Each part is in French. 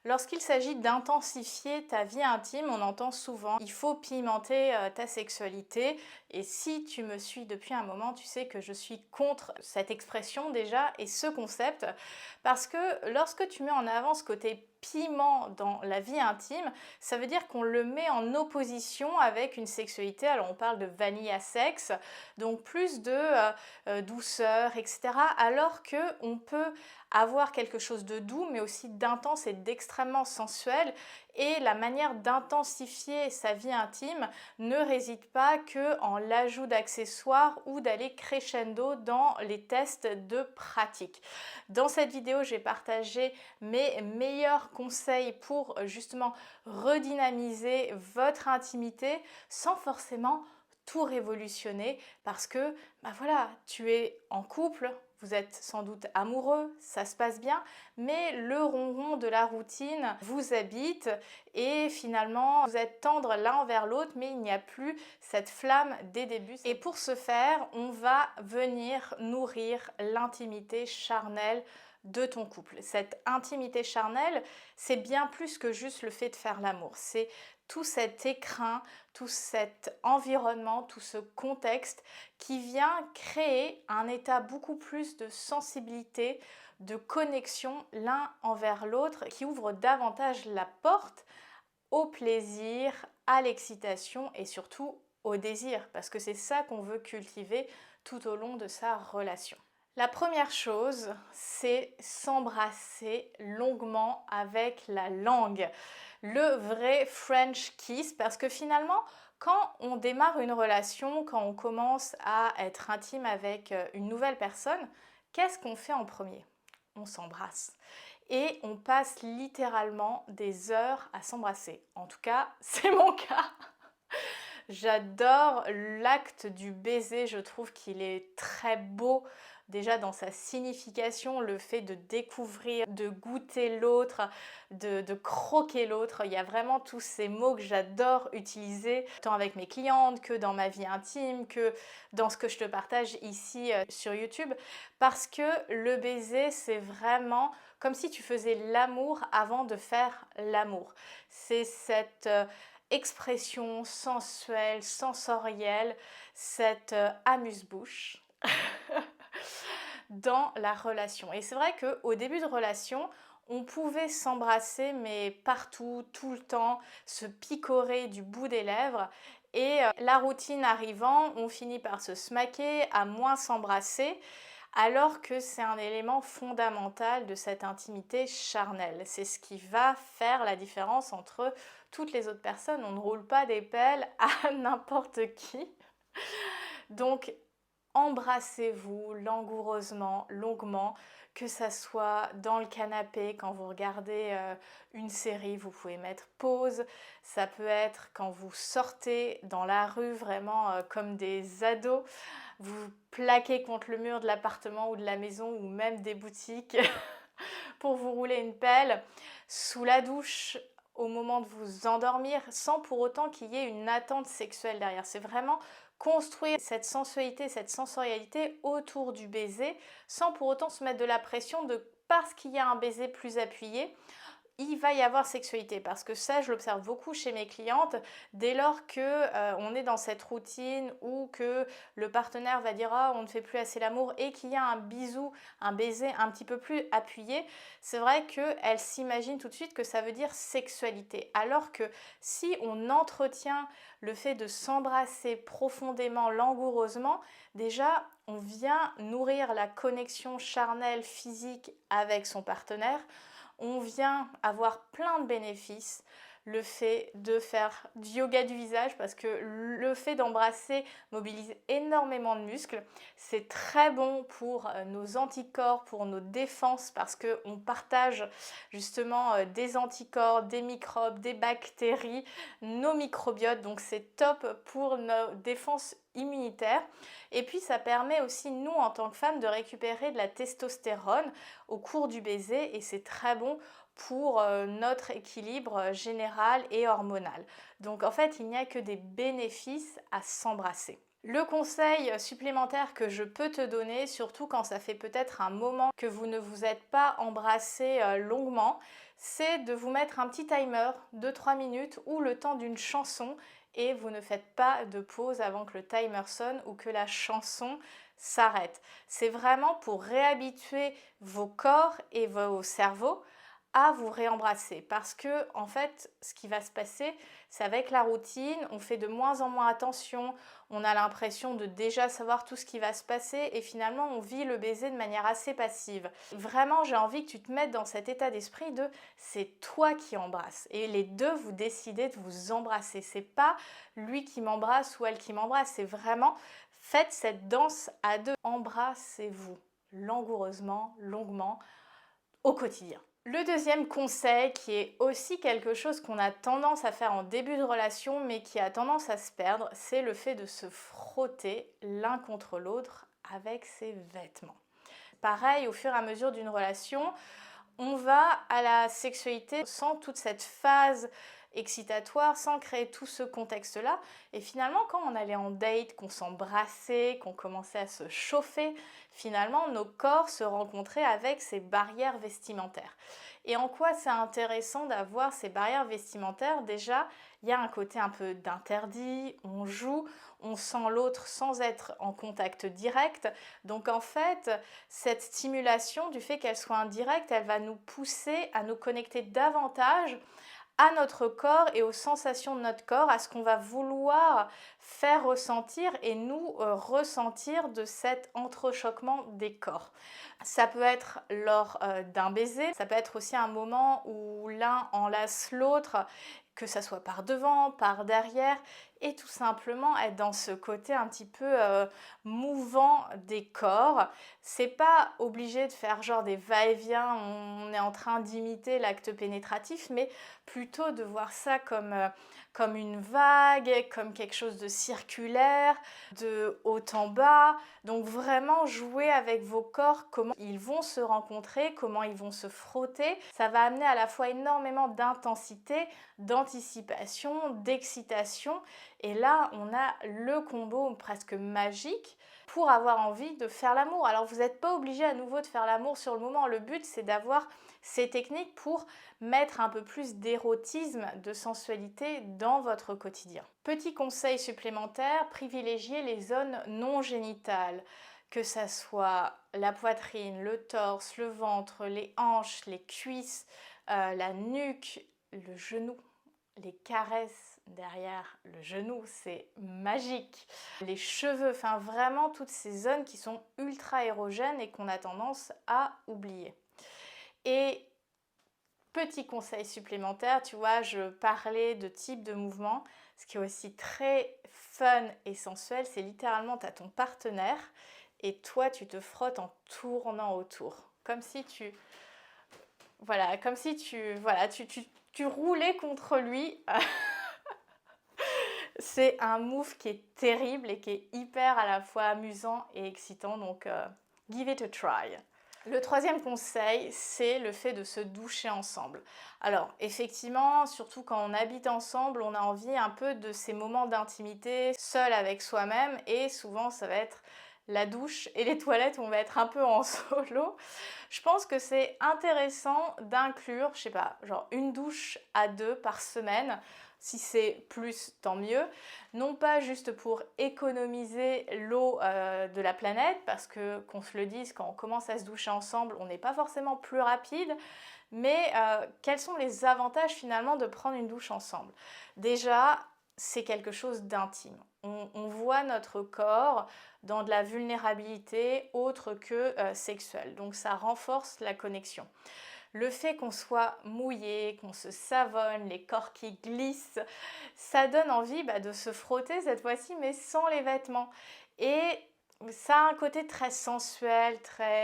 Lorsqu'il s'agit d'intensifier ta vie intime, on entend souvent il faut pimenter ta sexualité. Et si tu me suis depuis un moment, tu sais que je suis contre cette expression déjà et ce concept parce que lorsque tu mets en avant ce côté piment dans la vie intime, ça veut dire qu'on le met en opposition avec une sexualité. Alors on parle de vanilla sexe, donc plus de douceur, etc. Alors que on peut avoir quelque chose de doux, mais aussi d'intense et d'extrêmement sensuel. Et la manière d'intensifier sa vie intime ne réside pas que en l'ajout d'accessoires ou d'aller crescendo dans les tests de pratique. Dans cette vidéo, j'ai partagé mes meilleurs conseils pour justement redynamiser votre intimité sans forcément tout révolutionner parce que voilà, tu es en couple, vous êtes sans doute amoureux, ça se passe bien, mais le ronron de la routine vous habite et finalement vous êtes tendres l'un envers l'autre, mais il n'y a plus cette flamme des débuts. Et pour ce faire, on va venir nourrir l'intimité charnelle de ton couple. Cette intimité charnelle, c'est bien plus que juste le fait de faire l'amour. C'est tout cet écrin, tout cet environnement, tout ce contexte qui vient créer un état beaucoup plus de sensibilité, de connexion l'un envers l'autre, qui ouvre davantage la porte au plaisir, à l'excitation et surtout au désir, parce que c'est ça qu'on veut cultiver tout au long de sa relation. La première chose, c'est s'embrasser longuement avec la langue. Le vrai French kiss, parce que finalement, quand on démarre une relation, quand on commence à être intime avec une nouvelle personne, qu'est-ce qu'on fait en premier? On s'embrasse. Et on passe littéralement des heures à s'embrasser. En tout cas, c'est mon cas. J'adore l'acte du baiser, je trouve qu'il est très beau déjà dans sa signification, le fait de découvrir, de goûter l'autre, de croquer l'autre. Il y a vraiment tous ces mots que j'adore utiliser, tant avec mes clientes que dans ma vie intime, que dans ce que je te partage ici sur YouTube, parce que le baiser, c'est vraiment comme si tu faisais l'amour avant de faire l'amour. C'est cette expression sensuelle, sensorielle, cette amuse-bouche dans la relation. Et c'est vrai qu'au début de relation, on pouvait s'embrasser, mais partout, tout le temps, se picorer du bout des lèvres. Et la routine arrivant, on finit par se smaquer, à moins s'embrasser, alors que c'est un élément fondamental de cette intimité charnelle. C'est ce qui va faire la différence entre toutes les autres personnes. On ne roule pas des pelles à n'importe qui. Donc, embrassez-vous langoureusement, longuement, que ça soit dans le canapé quand vous regardez une série, vous pouvez mettre pause. Ça peut être quand vous sortez dans la rue vraiment comme des ados, vous plaquez contre le mur de l'appartement ou de la maison ou même des boutiques pour vous rouler une pelle, sous la douche, au moment de vous endormir, sans pour autant qu'il y ait une attente sexuelle derrière. C'est vraiment construire cette sensualité, cette sensorialité autour du baiser, sans pour autant se mettre de la pression de parce qu'il y a un baiser plus appuyé, il va y avoir sexualité, parce que ça je l'observe beaucoup chez mes clientes. Dès lors que on est dans cette routine ou que le partenaire va dire ah on ne fait plus assez l'amour et qu'il y a un bisou, un baiser un petit peu plus appuyé, c'est vrai qu'elle s'imagine tout de suite que ça veut dire sexualité, alors que si on entretient le fait de s'embrasser profondément, langoureusement, déjà on vient nourrir la connexion charnelle physique avec son partenaire. On vient avoir plein de bénéfices, le fait de faire du yoga du visage, parce que le fait d'embrasser mobilise énormément de muscles. C'est très bon pour nos anticorps, pour nos défenses, parce qu'on partage justement des anticorps, des microbes, des bactéries, nos microbiotes, donc c'est top pour nos défenses immunitaires. Et puis ça permet aussi, nous en tant que femmes, de récupérer de la testostérone au cours du baiser, et c'est très bon pour notre équilibre général et hormonal. Donc en fait, il n'y a que des bénéfices à s'embrasser. Le conseil supplémentaire que je peux te donner, surtout quand ça fait peut-être un moment que vous ne vous êtes pas embrassé longuement, c'est de vous mettre un petit timer de 3 minutes ou le temps d'une chanson et vous ne faites pas de pause avant que le timer sonne ou que la chanson s'arrête. C'est vraiment pour réhabituer vos corps et vos cerveaux à vous réembrasser parce que en fait ce qui va se passer c'est avec la routine on fait de moins en moins attention, on a l'impression de déjà savoir tout ce qui va se passer et finalement on vit le baiser de manière assez passive. Vraiment j'ai envie que tu te mettes dans cet état d'esprit de c'est toi qui embrasse et les deux vous décidez de vous embrasser, c'est pas lui qui m'embrasse ou elle qui m'embrasse, c'est vraiment faites cette danse à deux, embrassez-vous langoureusement, longuement au quotidien. Le deuxième conseil, qui est aussi quelque chose qu'on a tendance à faire en début de relation, mais qui a tendance à se perdre, c'est le fait de se frotter l'un contre l'autre avec ses vêtements. Pareil, au fur et à mesure d'une relation, on va à la sexualité sans toute cette phase excitatoire, sans créer tout ce contexte-là. Et finalement, quand on allait en date, qu'on s'embrassait, qu'on commençait à se chauffer, finalement, nos corps se rencontraient avec ces barrières vestimentaires. Et en quoi c'est intéressant d'avoir ces barrières vestimentaires? Déjà, il y a un côté un peu d'interdit, on joue, on sent l'autre sans être en contact direct. Donc en fait, cette stimulation, du fait qu'elle soit indirecte, elle va nous pousser à nous connecter davantage à notre corps et aux sensations de notre corps, à ce qu'on va vouloir faire ressentir et nous ressentir de cet entrechoquement des corps. Ça peut être lors d'un baiser, ça peut être aussi un moment où l'un enlace l'autre, que ça soit par devant, par derrière, et tout simplement être dans ce côté un petit peu mouvant des corps. C'est pas obligé de faire genre des va-et-vient, on est en train d'imiter l'acte pénétratif, mais plutôt de voir ça comme une vague, comme quelque chose de circulaire, de haut en bas. Donc vraiment jouer avec vos corps, comment ils vont se rencontrer, comment ils vont se frotter. Ça va amener à la fois énormément d'intensité, d'anticipation, d'excitation. Et là, on a le combo presque magique pour avoir envie de faire l'amour. Alors vous n'êtes pas obligé à nouveau de faire l'amour sur le moment. Le but, c'est d'avoir ces techniques pour mettre un peu plus d'érotisme, de sensualité dans votre quotidien. Petit conseil supplémentaire, privilégiez les zones non génitales, que ça soit la poitrine, le torse, le ventre, les hanches, les cuisses, la nuque, le genou, les caresses derrière le genou, c'est magique. Les cheveux, enfin vraiment toutes ces zones qui sont ultra érogènes et qu'on a tendance à oublier. Et petit conseil supplémentaire, tu vois, je parlais de type de mouvement. Ce qui est aussi très fun et sensuel, c'est littéralement, tu as ton partenaire et toi, tu te frottes en tournant autour. Comme si tu... Voilà, comme si tu roulais contre lui. C'est un move qui est terrible et qui est hyper à la fois amusant et excitant, donc give it a try. Le troisième conseil, c'est le fait de se doucher ensemble. Alors effectivement, surtout quand on habite ensemble, on a envie un peu de ces moments d'intimité seul avec soi-même et souvent ça va être la douche et les toilettes, on va être un peu en solo. Je pense que c'est intéressant d'inclure, je sais pas, genre une douche à deux par semaine. Si c'est plus, tant mieux. Non pas juste pour économiser l'eau de la planète, parce que, qu'on se le dise, quand on commence à se doucher ensemble, on n'est pas forcément plus rapide, mais quels sont les avantages finalement de prendre une douche ensemble? Déjà, c'est quelque chose d'intime. On voit notre corps dans de la vulnérabilité autre que sexuelle, donc ça renforce la connexion. Le fait qu'on soit mouillé, qu'on se savonne, les corps qui glissent, ça donne envie de se frotter cette fois-ci, mais sans les vêtements. Et ça a un côté très sensuel,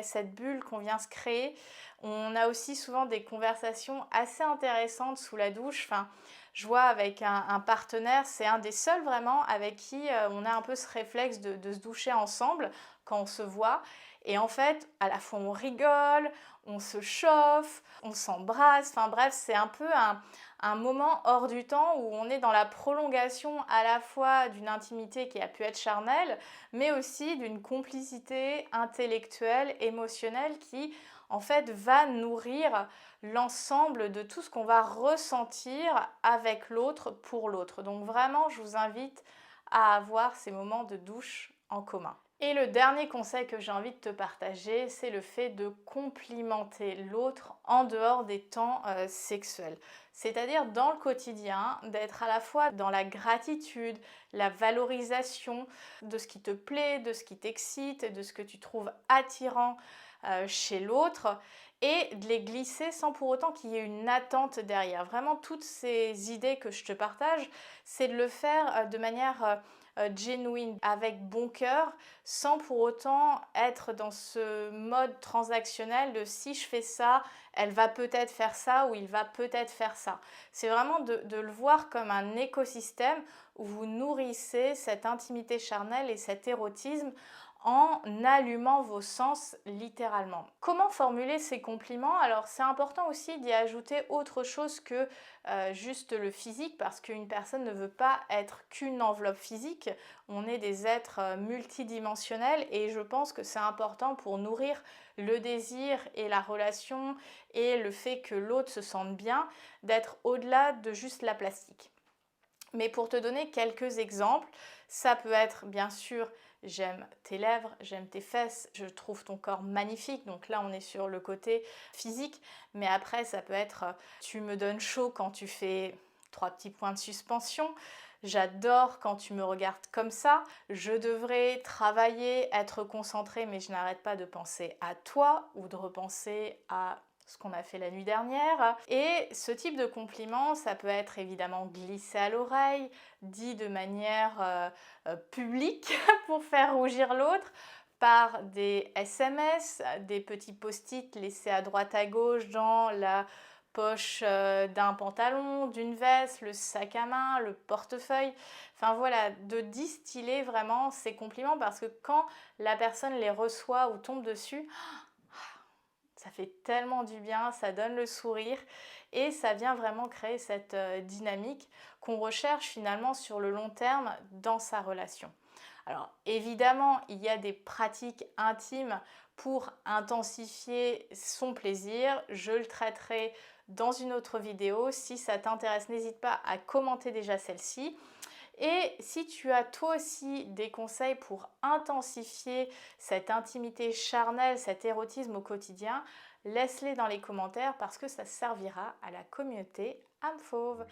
cette bulle qu'on vient se créer. On a aussi souvent des conversations assez intéressantes sous la douche. Enfin, je vois avec un partenaire, c'est un des seuls vraiment avec qui on a un peu ce réflexe de se doucher ensemble quand on se voit. Et en fait, à la fois on rigole, on se chauffe, on s'embrasse, enfin bref, c'est un peu un moment hors du temps où on est dans la prolongation à la fois d'une intimité qui a pu être charnelle, mais aussi d'une complicité intellectuelle, émotionnelle qui en fait, va nourrir l'ensemble de tout ce qu'on va ressentir avec l'autre pour l'autre. Donc vraiment, je vous invite à avoir ces moments de douche en commun. Et le dernier conseil que j'ai envie de te partager, c'est le fait de complimenter l'autre en dehors des temps sexuels. C'est-à-dire dans le quotidien, d'être à la fois dans la gratitude, la valorisation de ce qui te plaît, de ce qui t'excite, de ce que tu trouves attirant chez l'autre, et de les glisser sans pour autant qu'il y ait une attente derrière. Vraiment, toutes ces idées que je te partage, c'est de le faire de manière genuine, avec bon cœur, sans pour autant être dans ce mode transactionnel de si je fais ça, elle va peut-être faire ça ou il va peut-être faire ça. C'est vraiment de le voir comme un écosystème où vous nourrissez cette intimité charnelle et cet érotisme en allumant vos sens littéralement. Comment formuler ces compliments? Alors c'est important aussi d'y ajouter autre chose que juste le physique, parce qu'une personne ne veut pas être qu'une enveloppe physique. On est des êtres multidimensionnels et je pense que c'est important pour nourrir le désir et la relation et le fait que l'autre se sente bien, d'être au-delà de juste la plastique. Mais pour te donner quelques exemples, ça peut être bien sûr j'aime tes lèvres, j'aime tes fesses, je trouve ton corps magnifique. Donc là, on est sur le côté physique. Mais après, ça peut être tu me donnes chaud quand tu fais 3 petits points de suspension. J'adore quand tu me regardes comme ça. Je devrais travailler, être concentrée, mais je n'arrête pas de penser à toi ou de repenser à ce qu'on a fait la nuit dernière. Et ce type de compliment, ça peut être évidemment glissé à l'oreille, dit de manière publique pour faire rougir l'autre, par des SMS, des petits post-it laissés à droite à gauche dans la poche d'un pantalon, d'une veste, le sac à main, le portefeuille. Enfin voilà, de distiller vraiment ces compliments, parce que quand la personne les reçoit ou tombe dessus, ça fait tellement du bien, ça donne le sourire et ça vient vraiment créer cette dynamique qu'on recherche finalement sur le long terme dans sa relation. Alors évidemment, il y a des pratiques intimes pour intensifier son plaisir. Je le traiterai dans une autre vidéo. Si ça t'intéresse, n'hésite pas à commenter déjà celle-ci. Et si tu as toi aussi des conseils pour intensifier cette intimité charnelle, cet érotisme au quotidien, laisse-les dans les commentaires parce que ça servira à la communauté âme fauve.